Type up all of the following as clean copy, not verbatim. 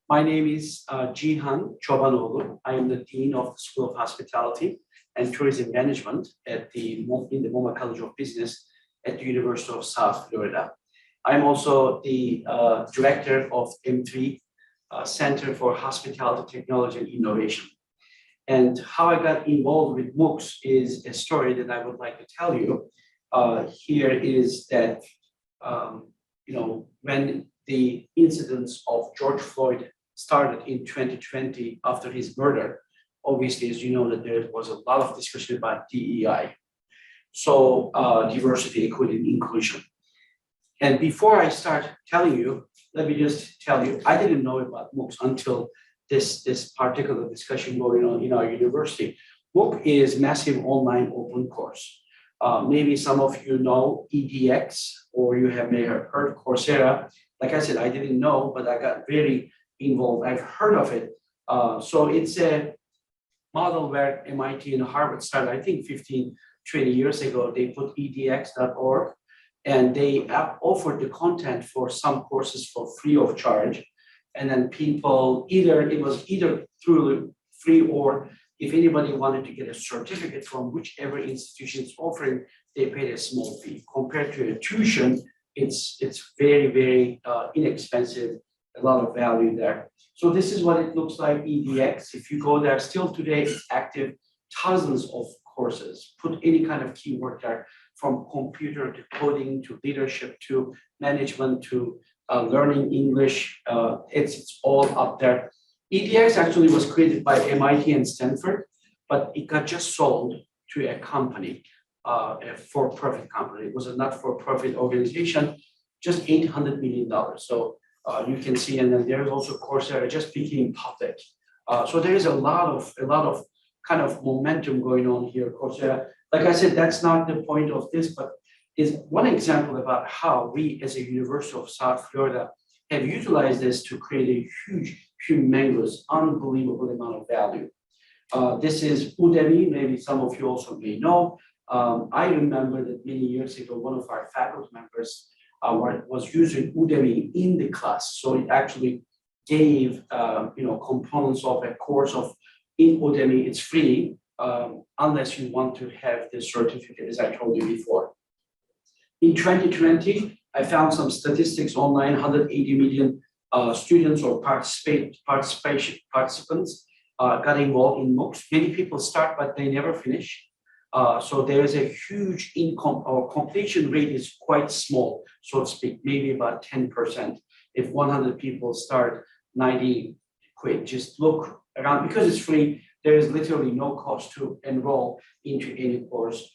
My name is Jihan Chobanoğlu. I am the Dean of the School of Hospitality and Tourism Management in the MoMA College of Business at the University of South Florida. I'm also the Director of M3 Center for Hospitality Technology and Innovation. And how I got involved with MOOCs is a story that I would like to tell you. Here is that, when the incidents of George Floyd started in 2020 after his murder, obviously, as you know, that there was a lot of discussion about DEI. So diversity, equity, and inclusion. And before I start telling you, let me just tell you, I didn't know about MOOCs until this particular discussion going on in our university. MOOC is massive online open course. Maybe some of you know EDX, or you may have heard Coursera. Like I said, I didn't know, but I got very involved. I've heard of it. So it's a model where MIT and Harvard started, I think 15, 20 years ago. They put edx.org, and they offered the content for some courses for free of charge. And then people, it was either through free, or if anybody wanted to get a certificate from whichever institution is offering, they paid a small fee. Compared to a tuition, it's very, very inexpensive, a lot of value there. So this is what it looks like, EDX. If you go there, still today, it's active, thousands of courses, put any kind of keyword there, from computer to coding to leadership to management to learning English. It's all up there. EDX actually was created by MIT and Stanford, but it got just sold to a company, a for-profit company. It was a not-for-profit organization, just $800 million. So you can see, and then there is also Coursera just became public. So there is a lot of kind of momentum going on here, Coursera. Like I said, that's not the point of this, but is one example about how we as a University of South Florida have utilized this to create a huge, humongous, unbelievable amount of value. This is Udemy, maybe some of you also may know. I remember that many years ago, one of our faculty members was using Udemy in the class. So it actually gave components of a course in Udemy. It's free unless you want to have the certificate, as I told you before. In 2020, I found some statistics online, 180 million students or participants got involved in MOOCs. Many people start, but they never finish. So there is a huge income or completion rate is quite small, so to speak, maybe about 10%. If 100 people start, 90 quit. Just look around, because it's free, there is literally no cost to enroll into any course.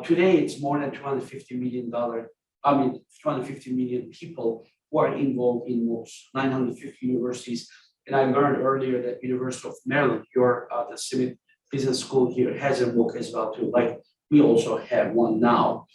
Today, it's more than $250 million. 250 million people who are involved in MOOCs, 950 universities. And I learned earlier that University of Maryland, the Smith Business School here, has a MOOC as well too. Like we also have one now.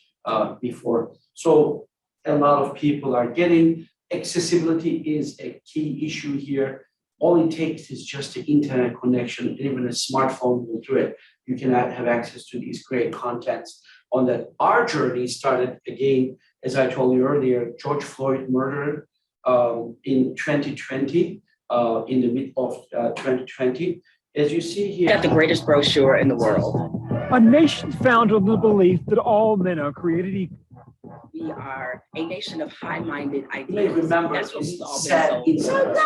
Before, so a lot of people are getting. Accessibility is a key issue here. All it takes is just the internet connection. Even a smartphone will do it. You can have access to these great contents. On that, our journey started again, as I told you earlier, George Floyd murder in 2020, in the mid of 2020. As you see here, got the greatest brochure in the world. A nation founded on the belief that all men are created equal. We are a nation of high-minded ideas. you may remember, that's what we've all sad been incidents.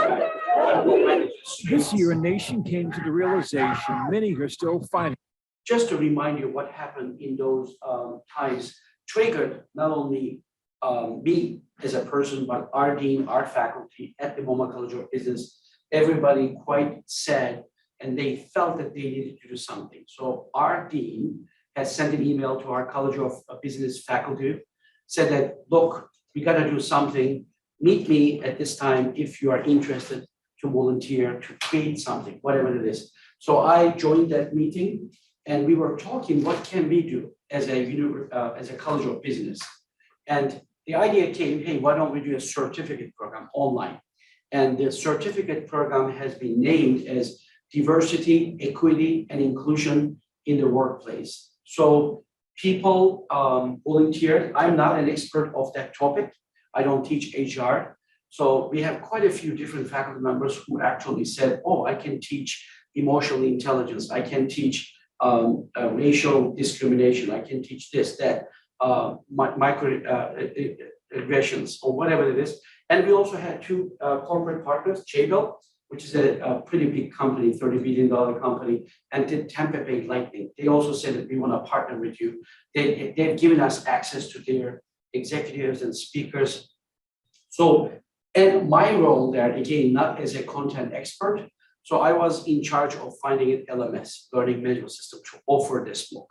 This year, a nation came to the realization many are still fighting. Just to remind you what happened in those times, triggered not only me as a person, but our dean, our faculty at the MoMA College of Business, everybody quite sad, and they felt that they needed to do something. So our dean has sent an email to our College of Business faculty, said that, look, we got to do something. Meet me at this time if you are interested to volunteer, to create something, whatever it is. So I joined that meeting, and we were talking, what can we do as a College of Business? And the idea came, hey, why don't we do a certificate program online? And the certificate program has been named as Diversity, Equity, and Inclusion in the Workplace. So people volunteered. I'm not an expert of that topic. I don't teach HR, So we have quite a few different faculty members who actually said, oh, I can teach emotional intelligence, I can teach racial discrimination, I can teach this, that, microaggressions or whatever it is. And we also had two corporate partners, Jabil, which is a pretty big company, $30 billion company, and did Tampa Bay Lightning. They also said that we want to partner with you. They've given us access to their executives and speakers. So, and my role there, again, not as a content expert. So I was in charge of finding an LMS, learning management system, to offer this MOOC.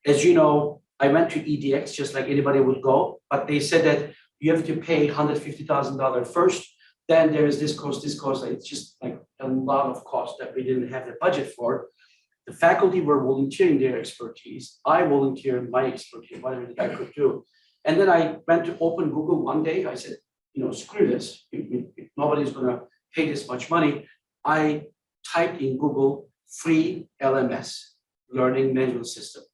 As you know, I went to EDX just like anybody would go, but they said that you have to pay $150,000 first. Then there is this cost, this cost. It's just like a lot of cost that we didn't have the budget for. The faculty were volunteering their expertise. I volunteered my expertise, whatever I could do. And then I went to open Google one day. I said, screw this. If nobody's going to pay this much money. I typed in Google free LMS, learning management system.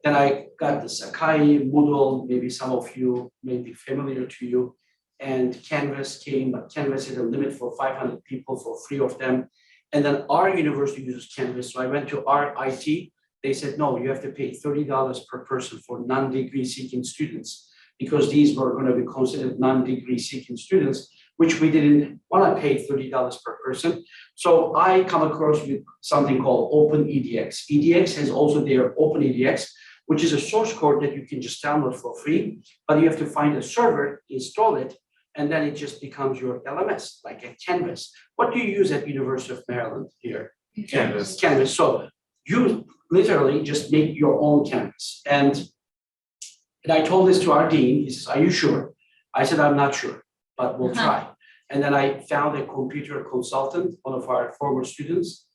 Then I got the Sakai, Moodle, maybe some of you may be familiar to you, and Canvas came, but Canvas had a limit for 500 people for free of them. And then our university uses Canvas. So I went to our IT. They said, no, you have to pay $30 per person for non-degree seeking students, because these were going to be considered non-degree seeking students, which we didn't want to pay $30 per person. So I come across with something called OpenEDX. EDX has also their OpenEDX, which is a source code that you can just download for free, but you have to find a server, install it, and then it just becomes your LMS, like a Canvas. What do you use at University of Maryland here? Canvas. Canvas. So you literally just make your own Canvas. And I told this to our dean. He says, are you sure? I said, I'm not sure, but we'll try. And then I found a computer consultant, one of our former students.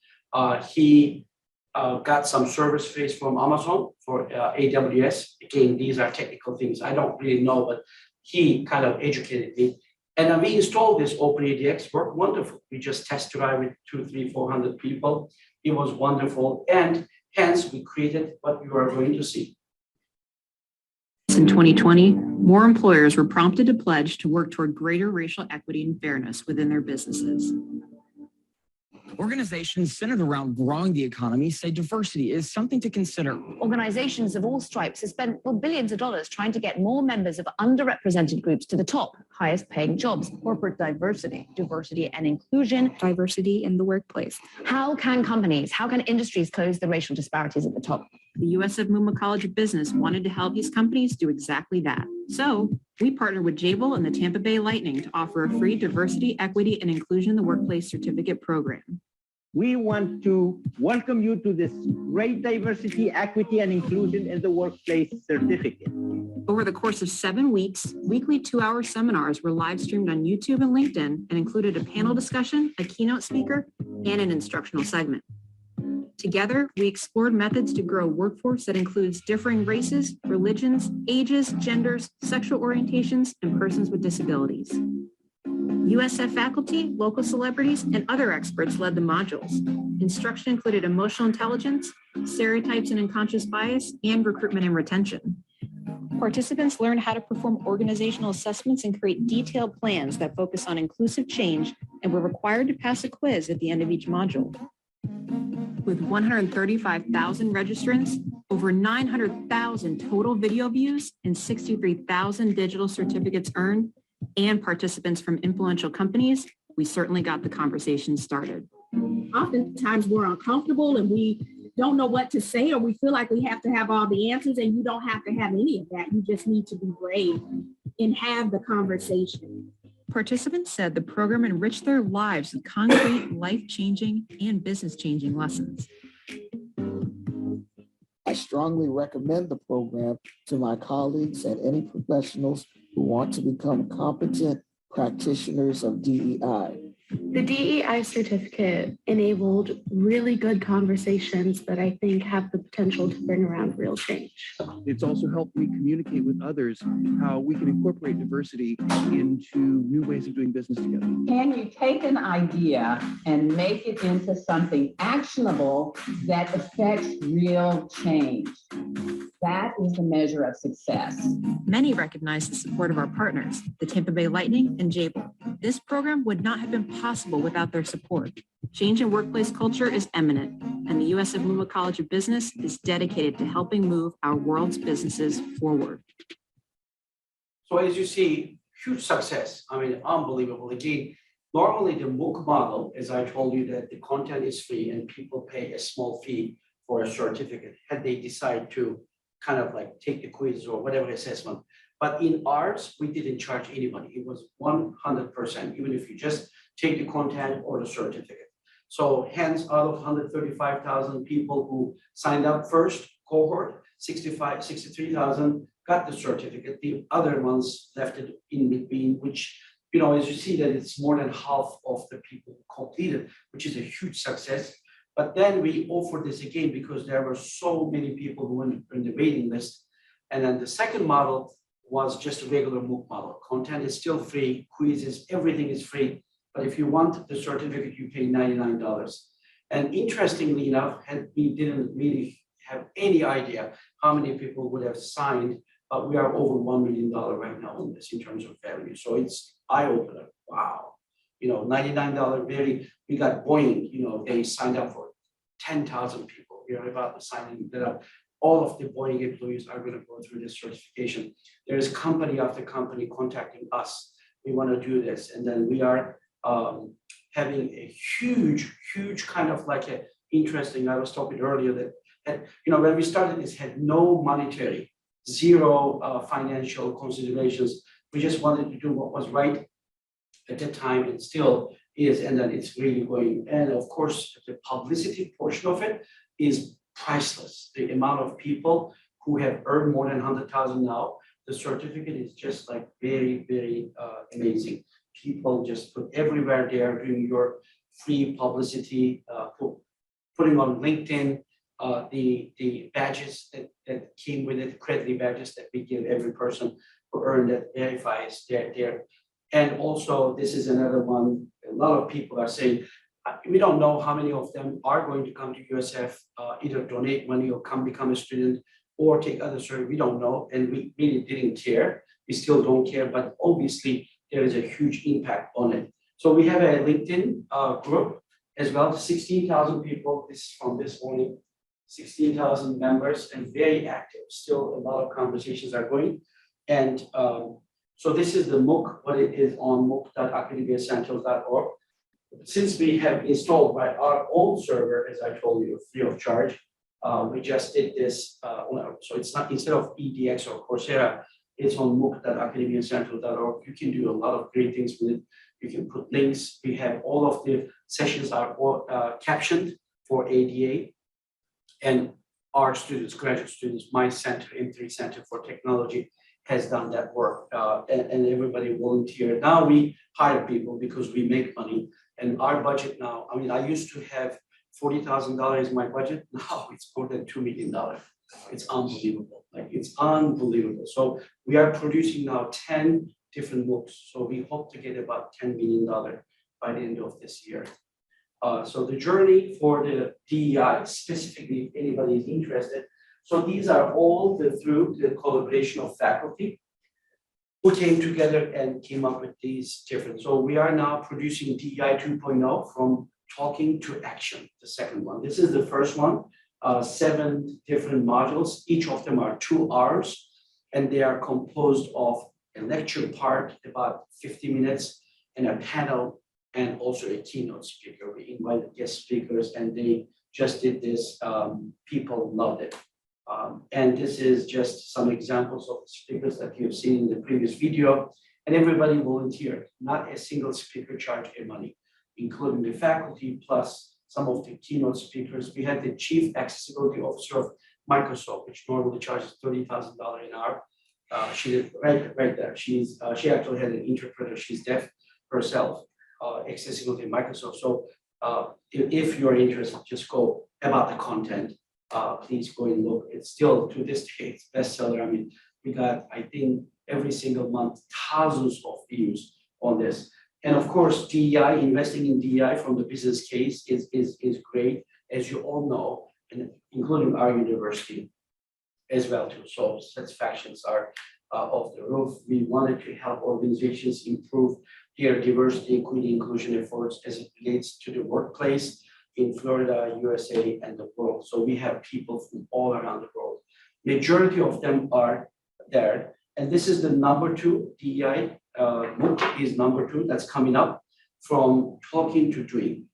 He got some service fees from Amazon for AWS. Again, these are technical things I don't really know, but he kind of educated me. And then we installed this OpenEDX, worked wonderful. We just test drive with 200, 300, 400 people. It was wonderful. And hence we created what you are going to see. In 2020, more employers were prompted to pledge to work toward greater racial equity and fairness within their businesses. Organizations centered around growing the economy say diversity is something to consider. Organizations of all stripes have spent billions of dollars trying to get more members of underrepresented groups to the top, highest paying jobs. Corporate diversity and inclusion. Diversity in the workplace. How can industries close the racial disparities at the top? The USF Muma College of Business wanted to help these companies do exactly that. So we partnered with Jabil and the Tampa Bay Lightning to offer a free diversity, equity, and inclusion in the workplace certificate program. We want to welcome you to this great diversity, equity, and inclusion in the workplace certificate. Over the course of 7 weeks, weekly 2-hour seminars were live streamed on YouTube and LinkedIn and included a panel discussion, a keynote speaker, and an instructional segment. Together, we explored methods to grow a workforce that includes differing races, religions, ages, genders, sexual orientations, and persons with disabilities. USF faculty, local celebrities, and other experts led the modules. Instruction included emotional intelligence, stereotypes and unconscious bias, and recruitment and retention. Participants learned how to perform organizational assessments and create detailed plans that focus on inclusive change and were required to pass a quiz at the end of each module. With 135,000 registrants, over 900,000 total video views, and 63,000 digital certificates earned, and participants from influential companies, we certainly got the conversation started. Oftentimes we're uncomfortable and we don't know what to say, or we feel like we have to have all the answers, and you don't have to have any of that. You just need to be brave and have the conversation. Participants said the program enriched their lives with concrete, life-changing, and business-changing lessons. I strongly recommend the program to my colleagues and any professionals who want to become competent practitioners of DEI. The DEI certificate enabled really good conversations that I think have the potential to bring around real change. It's also helped me communicate with others how we can incorporate diversity into new ways of doing business together. Can you take an idea and make it into something actionable that affects real change? That is the measure of success. Many recognize the support of our partners, the Tampa Bay Lightning and Jabil. This program would not have been possible without their support. Change in workplace culture is imminent, and the USF Luma College of Business is dedicated to helping move our world's businesses forward. So as you see, huge success. I mean, unbelievable. Again, normally the MOOC model, as I told you, that the content is free and people pay a small fee for a certificate, had they decide to kind of like take the quiz or whatever assessment. But in ours, we didn't charge anybody. It was 100%, even if you just take the content or the certificate. So hence, out of 135,000 people who signed up first cohort, 63,000 got the certificate. The other ones left it in between, which, you know, as you see that it's more than half of the people who completed, which is a huge success. But then we offered this again because there were so many people who were in the waiting list. And then the second model was just a regular MOOC model. Content is still free, quizzes, everything is free. But if you want the certificate, you pay $99. And interestingly enough, we didn't really have any idea how many people would have signed, but we are over $1 million right now on this in terms of value. So it's eye-opener. Wow. You know, $99 we got Boeing, you know, they signed up for 10,000 people. We are about to sign up. All of the Boeing employees are going to go through this certification. There is company after company contacting us. We want to do this. And then we are having a huge kind of like a interesting, I was talking earlier that, you know, when we started this had no monetary, zero financial considerations. We just wanted to do what was right at the time and still is, and then it's really going. And of course, the publicity portion of it is priceless. The amount of people who have earned more than 100,000 now, the certificate is just like very amazing. People just put everywhere they are doing your free publicity, putting on LinkedIn, the badges that came with it, credit badges that we give every person who earned that verifies their. And also, this is another one, a lot of people are saying, we don't know how many of them are going to come to USF, either donate money or come become a student or take other service. We don't know, and we really didn't care. We still don't care, but obviously there is a huge impact on it. So we have a LinkedIn group as well, 16,000 people. This is from this morning, 16,000 members and very active. Still a lot of conversations are going. And so this is the MOOC, what it is on mooc.academiaessentials.org. Since we have installed our own server, as I told you, free of charge, we just did this. So it's not, instead of EDX or Coursera, it's on mooc.academiaessentials.org. You can do a lot of great things with it. You can put links. We have all of the sessions are captioned for ADA. And our students, graduate students, my center, M3 Center for Technology, has done that work, and everybody volunteered. Now we hire people because we make money, and our budget now, I mean, I used to have $40,000 in my budget. Now it's more than $2 million. It's unbelievable. Like, it's unbelievable. So we are producing now 10 different books. So we hope to get about $10 million by the end of this year. So the journey for the DEI, specifically, if anybody is interested. So these are all through the collaboration of faculty who came together and came up with these different. So we are now producing DEI 2.0 from talking to action, the second one. This is the first one, 7 different modules. Each of them are 2 hours, and they are composed of a lecture part, about 50 minutes, and a panel, and also a keynote speaker. We invited guest speakers, and they just did this. People loved it. And this is just some examples of the speakers that you've seen in the previous video, and everybody volunteered. Not a single speaker charged any money, including the faculty plus some of the keynote speakers. We had the Chief Accessibility Officer of Microsoft, which normally charges $30,000 an hour. She did right there. She actually had an interpreter. She's deaf herself. accessibility in Microsoft. So if you're interested, just go about the content. Please go and look. It's still to this day, it's bestseller. I mean, we got, I think, every single month, thousands of views on this. And of course, DEI, investing in DEI from the business case is great, as you all know, and including our university as well too. So satisfactions are off the roof. We wanted to help organizations improve their diversity, equity, inclusion efforts as it relates to the workplace in Florida, USA, and the world. So we have people from all around the world. Majority of them are there. And this is the number 2 DEI. MOOC is number 2 that's coming up from talking to doing.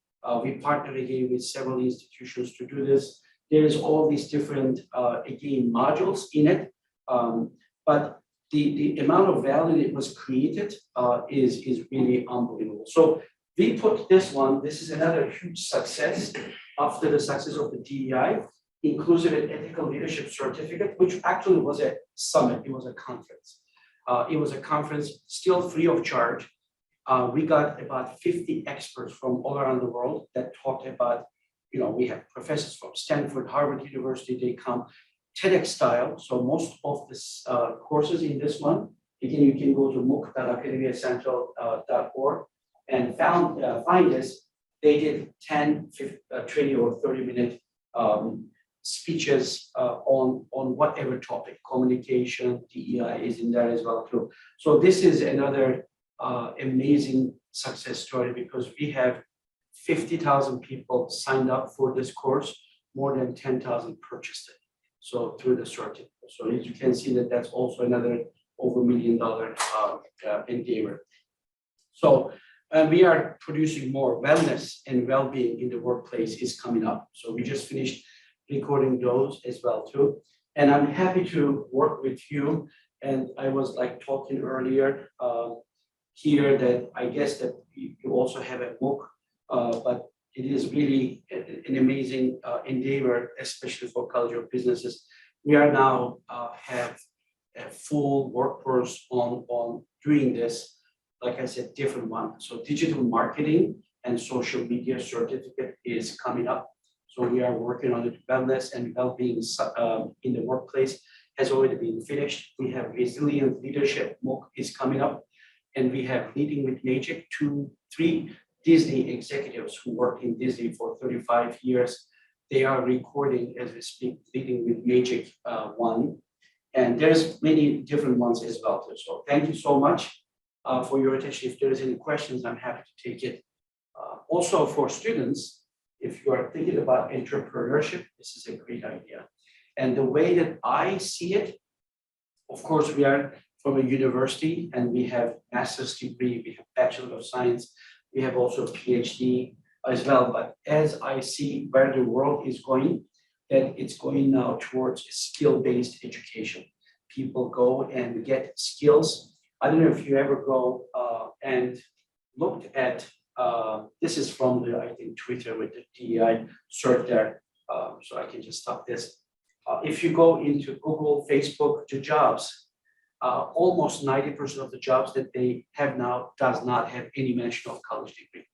We partner again with several institutions to do this. There is all these different, again, modules in it. But the amount of value that was created is really unbelievable. So we put this one, this is another huge success after the success of the DEI, Inclusive and Ethical Leadership Certificate, which actually was a summit, it was a conference. It was a conference still free of charge. We got about 50 experts from all around the world that talked about, we have professors from Stanford, Harvard University, they come TEDx style. So most of this courses in this one, again, you can go to mooc.academiacentral.org and find this. They did 10, 20 or 30 minute speeches on whatever topic. Communication, DEI is in there as well too. So this is another amazing success story because we have 50,000 people signed up for this course, more than 10,000 purchased it. So through the certificate. So as you can see that's also another over $1 million endeavor. So we are producing more wellness and well-being in the workplace is coming up. So we just finished recording those as well too. And I'm happy to work with you. And I was like talking earlier here that I guess that you also have a MOOC, but it is really an amazing endeavor, especially for College of Businesses. We are now have a full workforce on doing this, like I said, different one. So digital marketing and social media certificate is coming up. So we are working on it. Wellness and well-being in the workplace has already been finished. We have resilient leadership MOOC is coming up. And we have Leading with Magic, 3 Disney executives who worked in Disney for 35 years. They are recording as we speak, Leading with Magic 1. And there's many different ones as well too. So thank you so much for your attention. If there's any questions, I'm happy to take it. Also for students, if you are thinking about entrepreneurship, this is a great idea. And the way that I see it, of course, we are from a university and we have master's degree, we have Bachelor of Science, we have also a PhD as well. But as I see where the world is going, that it's going now towards skill-based education. People go and get skills. I don't know if you ever go and looked at, this is from the, I think, Twitter with the DEI cert there. So I can just stop this. If you go into Google, Facebook, the jobs, almost 90% of the jobs that they have now does not have any mention of college degree.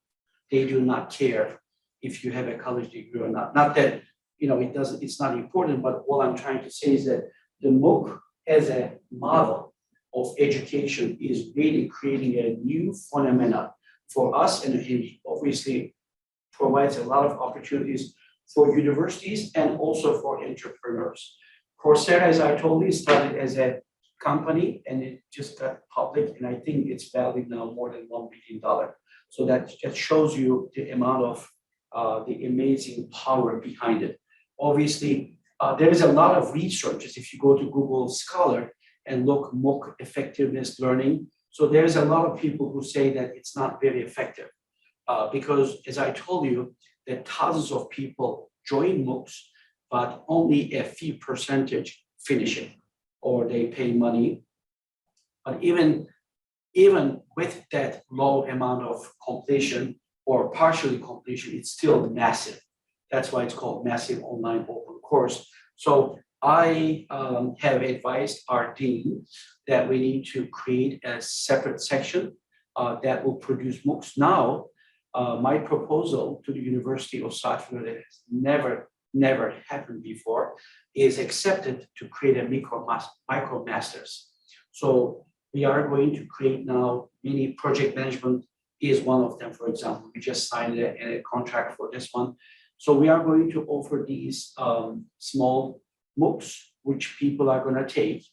They do not care if you have a college degree or not. Not that, it's not important, but all I'm trying to say is that the MOOC as a model of education is really creating a new phenomena for us, and it obviously provides a lot of opportunities for universities and also for entrepreneurs. Coursera, as I told you, started as a company and it just got public, and I think it's valued now more than $1 billion. So that just shows you the amount of the amazing power behind it. Obviously, there is a lot of research. If you go to Google Scholar and look MOOC effectiveness learning, so there's a lot of people who say that it's not very effective because, as I told you, that thousands of people join MOOCs, but only a few percentage finish it or they pay money. But even with that low amount of completion or partially completion, it's still massive. That's why it's called Massive Online Open Course. So I have advised our dean that we need to create a separate section that will produce MOOCs. Now, my proposal to the University of South Florida that has never happened before is accepted to create a micro masters. So we are going to create now many project management is one of them. For example, we just signed a contract for this one. So we are going to offer these small MOOCs, which people are going to take.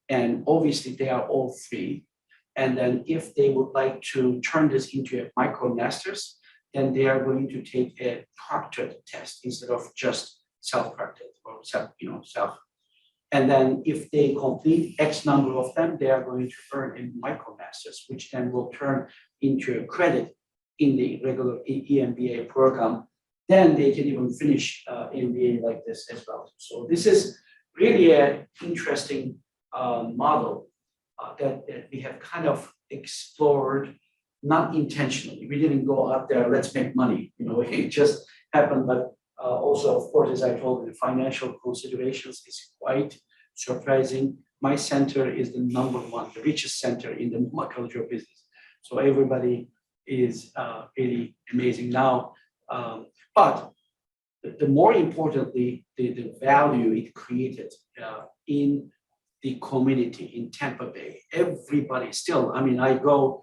And obviously they are all free. And then if they would like to turn this into a micro masters, then they are going to take a proctored test instead of just self-proctored or self. And then if they complete X number of them, they are going to earn a micro masters, which then will turn into a credit in the regular EMBA program. Then they can even finish MBA like this as well. So this is really an interesting model that we have kind of explored, not intentionally. We didn't go out there, let's make money. It just happened. But also, of course, as I told you, the financial considerations is quite surprising. My center is the #1, the richest center in the nomenclature business. So everybody is really amazing now. But the more importantly, the value it created in the community in Tampa Bay. Everybody still, I go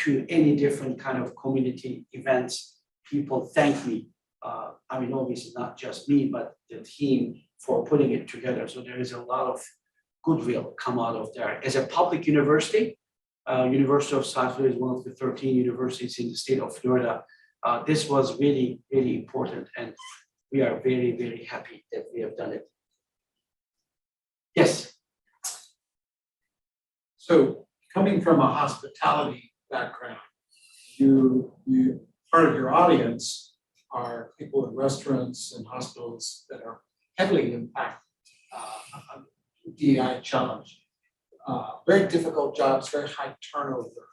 to any different kind of community events, people thank me. Obviously not just me, but the team for putting it together. So there is a lot of goodwill come out of there. As a public university, University of South Florida is one of the 13 universities in the state of Florida. This was really, really important, and we are very, very happy that we have done it. Yes. So coming from a hospitality background, you part of your audience are people in restaurants and hospitals that are heavily impacted on the DEI challenge. Very difficult jobs, very high turnover.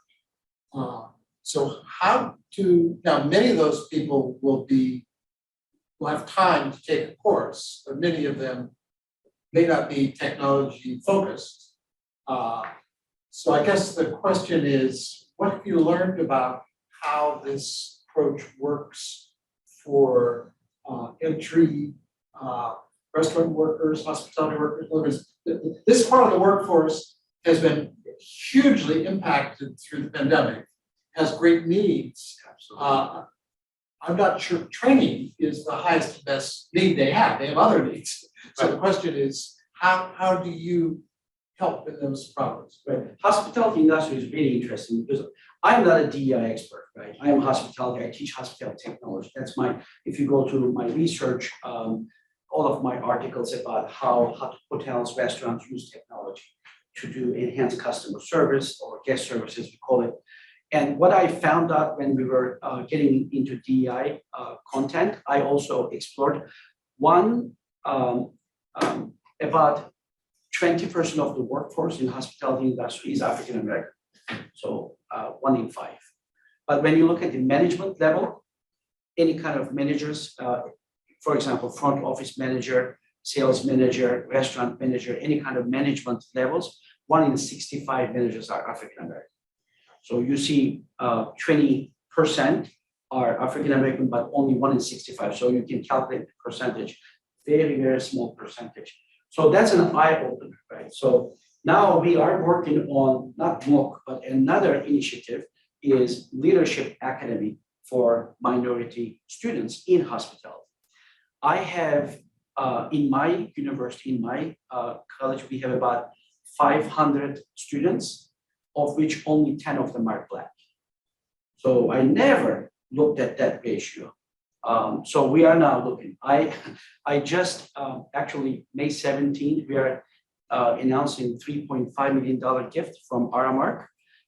So now many of those people will have time to take a course, but many of them may not be technology focused. So I guess the question is, what have you learned about how this approach works for entry restaurant workers, hospitality workers? This part of the workforce has been hugely impacted through the pandemic, has great needs. I'm not sure training is the highest and best need they have. They have other needs. So the question is, how do you help in those problems? Right. Hospitality industry is really interesting because I'm not a DEI expert, right? I am hospitality. I teach hospitality technology. That's if you go to my research, all of my articles about how hotels, restaurants use technology to do enhanced customer service or guest services, we call it. And what I found out when we were getting into DEI content, I also explored about 20% of the workforce in hospitality industry is African American, so 1 in 5. But when you look at the management level, any kind of managers, for example, front office manager, sales manager, restaurant manager, any kind of management levels, 1 in 65 managers are African American. So you see 20% are African American, but only 1 in 65. So you can calculate the percentage, very, very small percentage. So that's an eye opener, right? So now we are working on not MOOC, but another initiative is Leadership Academy for minority students in hospitality. I have in my university, in my college, we have about 500 students, of which only 10 of them are Black. So I never looked at that ratio. So we are now looking. I just actually May 17th, we are announcing $3.5 million gift from Aramark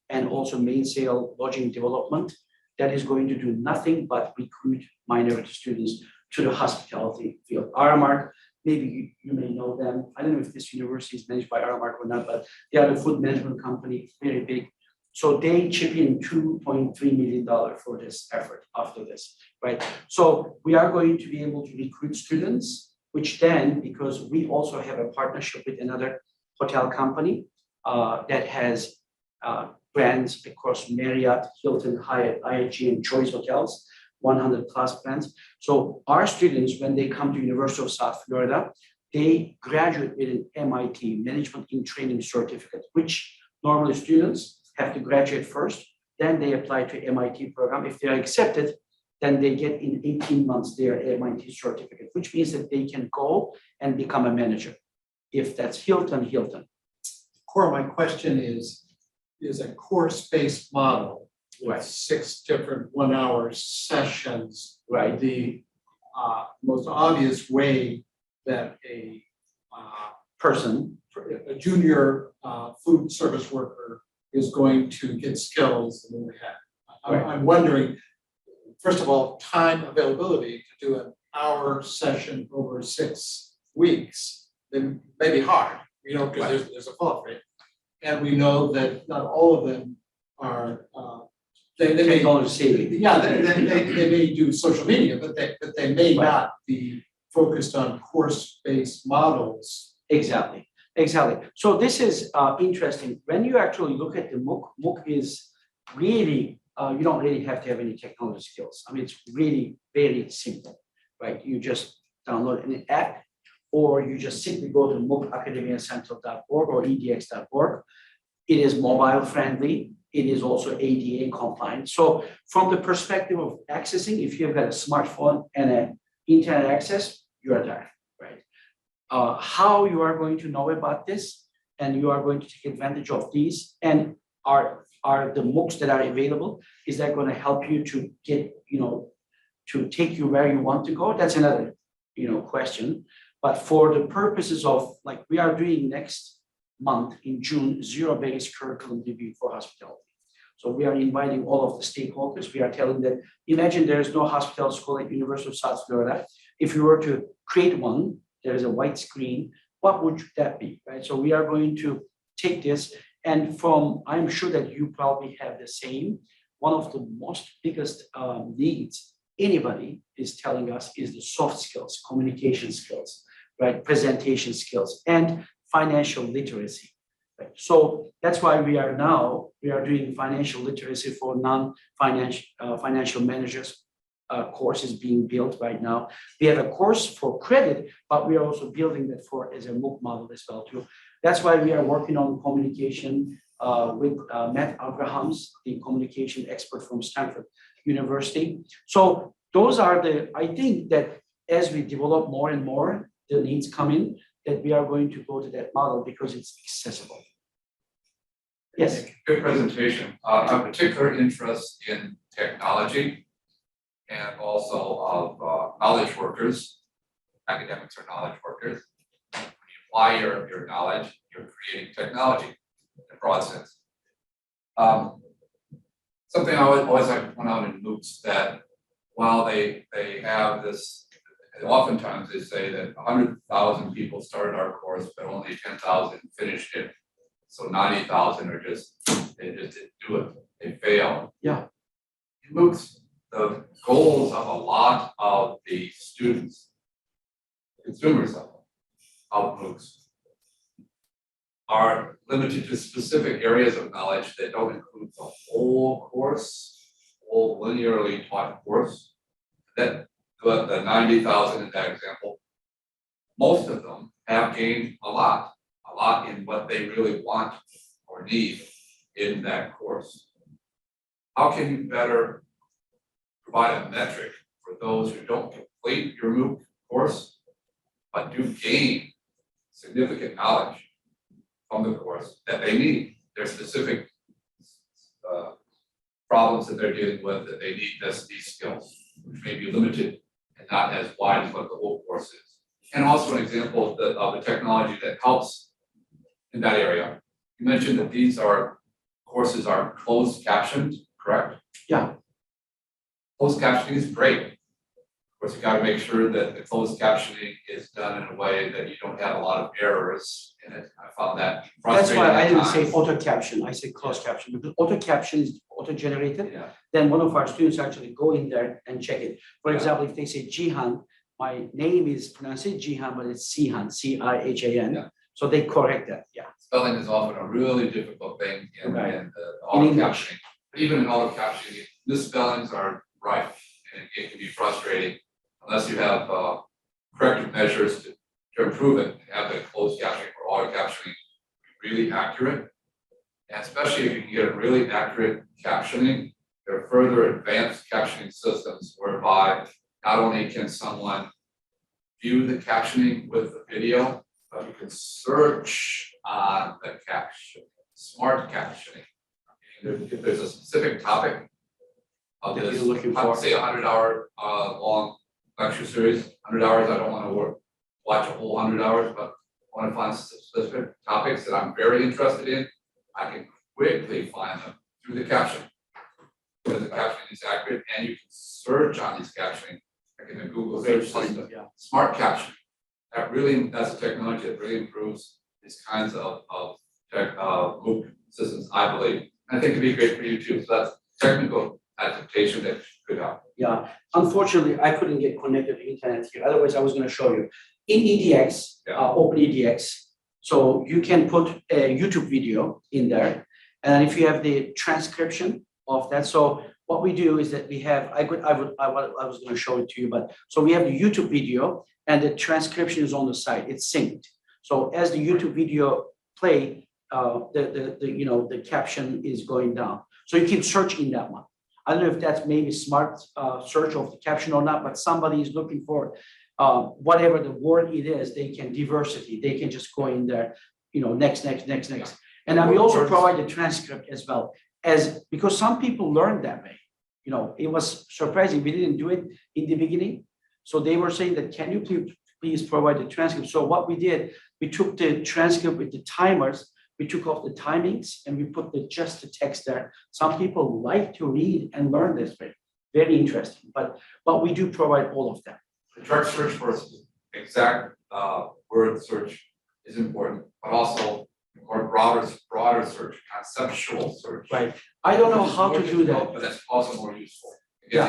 and also Mainsail Lodging Development that is going to do nothing but recruit minority students to the hospitality field. Aramark, maybe you may know them. I don't know if this university is managed by Aramark or not, but they are a food management company, very big. So they chip in $2.3 million for this effort after this, right? So we are going to be able to recruit students, which then, because we also have a partnership with another hotel company that has brands across Marriott, Hilton, Hyatt, IHG, and Choice hotels, 100 plus brands. So our students, when they come to University of South Florida, they graduate with an MIT Management in Training certificate, which normally students have to graduate first, then they apply to MIT program. If they are accepted, then they get in 18 months their MIT certificate, which means that they can go and become a manager. If that's Hilton. Core, my question is a course-based model with Right. 6 different 1-hour sessions, Right. the most obvious way that a junior food service worker is going to get skills and then they have. I'm wondering, first of all, time availability to do an hour session over 6 weeks, then may be hard, because there's a fall rate. And we know that not all of them are, they may, Technology savvy. yeah, they may do social media, but they may not be focused on course-based models. Exactly. So this is interesting. When you actually look at the MOOC is really, you don't really have to have any technology skills. I mean, it's really very simple, right? You just download an app or you just simply go to mookacademiacentral.org or edx.org. It is mobile friendly. It is also ADA compliant. So from the perspective of accessing, if you've got a smartphone and an internet access, you are there, right? How you are going to know about this and you are going to take advantage of these and are the MOOCs that are available, is that going to help you to get, to take you where you want to go? That's another, question. But for the purposes of, like we are doing next month in June, zero-based curriculum review for hospitality. So we are inviting all of the stakeholders. We are telling them, imagine there is no hospital school at University of South Florida. If you were to create one, there is a white screen, what would that be, right? So we are going to take this and I'm sure that you probably have the same, one of the most biggest needs anybody is telling us is the soft skills, communication skills, right? Presentation skills and financial literacy. Right. So that's why we are doing financial literacy for financial managers. Course is being built right now. We have a course for credit, but we are also building that as a MOOC model as well too. That's why we are working on communication with Matt Abrahams, the communication expert from Stanford University. So those are I think that as we develop more and more, the needs come in, that we are going to go to that model because it's accessible. Yes. Good presentation. A particular interest in technology and also of knowledge workers. Academics are knowledge workers. When you apply your knowledge, you're creating technology in a broad sense. Something I always like to point out in MOOCs that while they have this, oftentimes they say that 100,000 people started our course, but only 10,000 finished it. So 90,000 they just didn't do it. They failed. Yeah. In MOOCs, the goals of a lot of the students, consumers of MOOCs, are limited to specific areas of knowledge that don't include the whole course, whole linearly taught course. That the 90,000 in that example, most of them have gained a lot in what they really want or need in that course. How can you better provide a metric for those who don't complete your MOOC course, but do gain significant knowledge from the course that they need? There's specific problems that they're dealing with that they need these skills, which may be limited and not as wide as what the whole course is. And also an example of the technology that helps in that area. You mentioned that these courses are closed captioned, correct? Yeah. Closed captioning is great. Of course, you got to make sure that the closed captioning is done in a way that you don't have a lot of errors in it. I found that That's frustrating. why I at didn't times. say auto caption, I said closed caption, because auto caption is auto generated. Yeah. Then one of our students actually go in there and check it. For Yeah. example, if they say Jihan, my name is pronounced Jihan, but it's Sihan, C-I-H-A-N. Yeah. So they correct that, yeah. Spelling is often a really difficult thing in, Right. in the auto English. captioning. But even in auto captioning, misspellings are rife, and it can be frustrating unless you have corrective measures to improve it, and have the closed captioning or auto captioning be really accurate. And especially if you can get a really accurate captioning, there are further advanced captioning systems whereby not only can someone view the captioning with the video, but you can search on the caption, smart captioning. If there's a specific topic of That this, you're looking for. say 100-hour long lecture series, 100 hours, I don't want to watch a whole 100 hours, but I want to find specific topics that I'm very interested in, I can quickly find them through the caption. Because the captioning is accurate, and you can search on these captioning, like in the Google search system. Yeah. Smart captioning. That's a technology that really improves these kinds of MOOC systems, I believe. And I think it'd be great for you too. So that's technical adaptation that could help. Yeah, unfortunately, I couldn't get connected to internet here. Otherwise, I was going to show you. In EDX, Open EDX, so you can put a YouTube video in there, and if you have the transcription of that, so what we do is that we have. I was going to show it to you, but so we have the YouTube video, and the transcription is on the side. It's synced. So as the YouTube video play, the caption is going down. So you can search in that one. I don't know if that's maybe smart search of the caption or not, but somebody is looking for whatever the word it is, they can diversity, they can just go in there, next. And then we also provide the transcript as well, because some people learn that way. It was surprising, we didn't do it in the beginning. So they were saying that, can you please provide the transcript? So what we did, we took the transcript with the timers, we took off the timings, and we put just the text there. Some people like to read and learn this way. Very interesting, but we do provide all of that. The direct search for exact word search is important, but also more broader search, conceptual search. Right. I don't know how to do that. But that's also more useful. Yeah.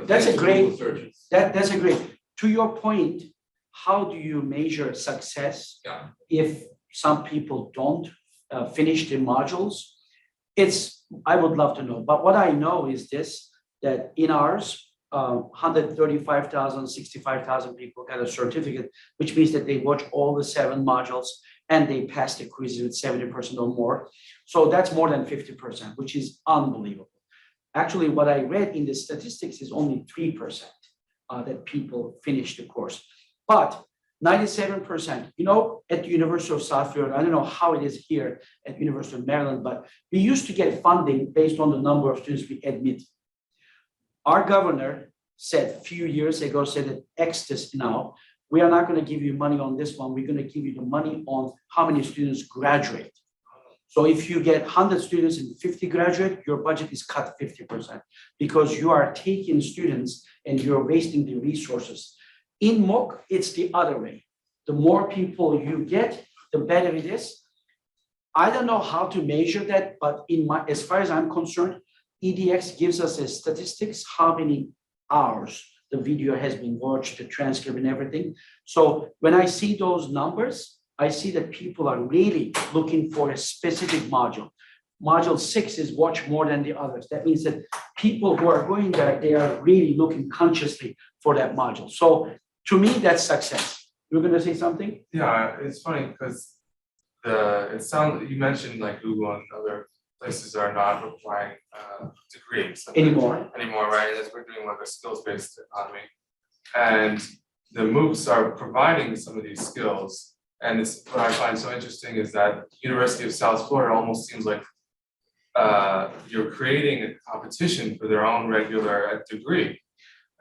That's a great. Searches. That's a great. To your point, how do you measure success if some people don't finish the modules? I would love to know, but what I know is this, that in ours, 135,000, 65,000 people got a certificate, which means that they watch all the 7 modules and they pass the quizzes with 70% or more. So that's more than 50%, which is unbelievable. Actually, what I read in the statistics is only 3% that people finish the course. But 97%, at the University of South Florida, I don't know how it is here at University of Maryland, but we used to get funding based on the number of students we admit. Our governor said a few years ago, said that X this now, we are not going to give you money on this one. We're going to give you the money on how many students graduate. So if you get 100 students and 50 graduate, your budget is cut 50% because you are taking students and you're wasting the resources. In MOOC, it's the other way. The more people you get, the better it is. I don't know how to measure that, but as far as I'm concerned, EDX gives us a statistics, how many hours the video has been watched, the transcript and everything. So when I see those numbers, I see that people are really looking for a specific module. Module 6 is watched more than the others. That means that people who are going there, they are really looking consciously for that module. So to me, that's success. You're going to say something? Yeah, it's funny because you mentioned like Google and other places are not requiring degrees anymore, right? As we're doing like a skills-based economy, and the MOOCs are providing some of these skills. And what I find so interesting is that the University of South Florida almost seems like you're creating a competition for their own regular degree.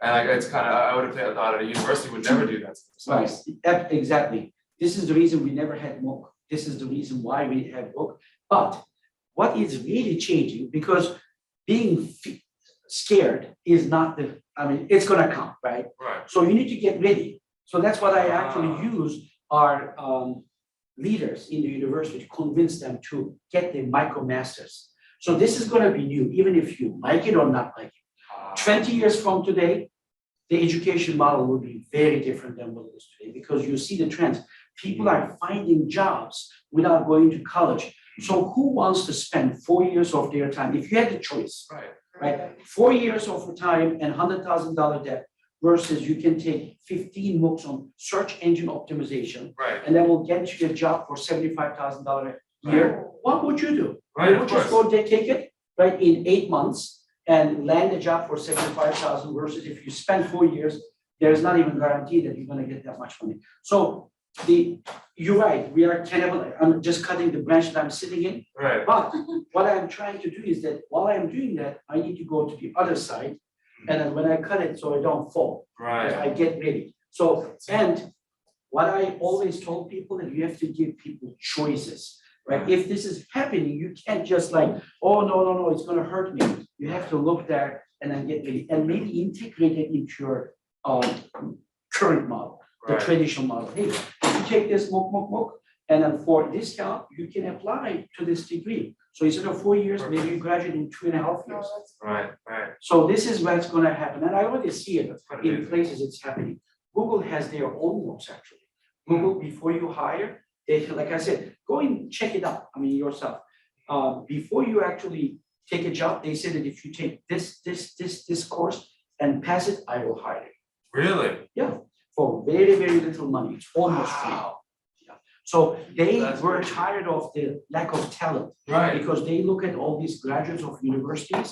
And it's kind of, I would have thought a university would never do that. Right, exactly. This is the reason we never had MOOC. This is the reason why we have MOOC. But what is really changing, because being scared is not it's going to come, right? So you need to get ready. So that's what I actually use our leaders in the university to convince them to get the MicroMasters. So this is going to be new, even if you like it or not like it. 20 years from today, the education model will be very different than what it is today, because you see the trends. People are finding jobs without going to college. So who wants to spend 4 years of their time? If you had the choice, right? 4 years of time and $100,000 debt versus you can take 15 MOOCs on search engine optimization. Right. And that will get you a job for $75,000 a year. What would you do? Right, You of would just course. go take it, right, in 8 months and land a job for 75,000 versus if you spend 4 years, there's not even guarantee that you're gonna get that much money. So you're right, we are cannibal, I'm just cutting the branch that I'm sitting in. Right. But what I'm trying to do is that while I'm doing that, I need to go to the other side. And then when I cut it, so I don't fall. Right. I get ready. So, and what I always told people that you have to give people choices, right? If this is happening, you can't just like, oh, no, it's gonna hurt me. You have to look there and then get ready and maybe integrate it into your current model, the Right. traditional model. Hey, if you take this MOOC, and then for discount, you can apply to this degree. So instead of 4 years, maybe you graduate in 2.5 years. Right, right. So this is what's gonna happen, and I already see it in Amazing. places it's happening. Google has their own MOOCs actually. Google, before you hire, they, like I said, go and check it out, I mean, yourself. Before you actually take a job, they say that if you take this course and pass it, I will hire you. Really? Yeah, for very, very little money, it's almost free. Wow. Yeah. So they That's were great. tired of the lack of talent. Right. Because they look at all these graduates of universities,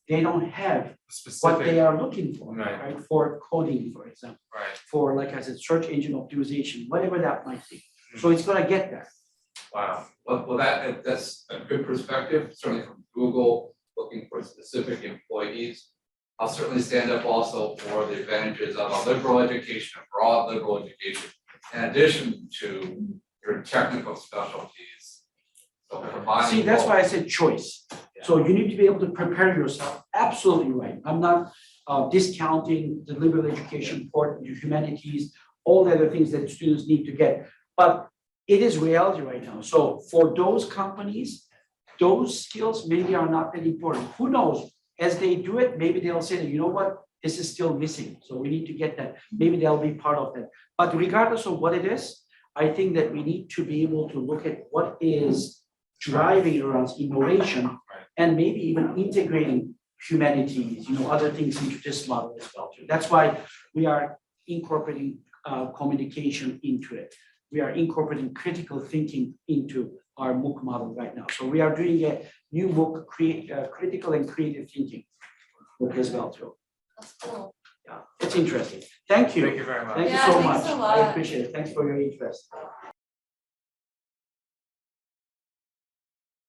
they don't have what Specific. they are looking for, Right. right? For coding, for example, Right. for, like I said, search engine optimization, whatever that might be. Hmm. So it's gonna get there. Wow. Well, that's a good perspective, certainly from Google, looking for specific employees. I'll certainly stand up also for the advantages of a liberal education, a broad liberal education, in addition to your technical specialties. So combining. See, that's both. why I said choice. So you need to be able to prepare yourself. Absolutely right. I'm not discounting the liberal education part, the humanities, all the other things that students need to get. But it is reality right now. So for those companies, those skills maybe are not that important. Who knows? As they do it, maybe they'll say, that, you know what, this is still missing. So we need to get that. Maybe they'll be part of that. But regardless of what it is, I think that we need to be able to look at what is driving around innovation and maybe even integrating humanities, other things into this model as well too. That's why we are incorporating communication into it. We are incorporating critical thinking into our MOOC model right now. So we are doing a new MOOC, critical and creative thinking MOOC as well too. That's cool. Yeah, it's interesting. Thank you. Thank you very much. Thank you Yeah, so thanks much. a I lot. appreciate it. Thanks for your interest.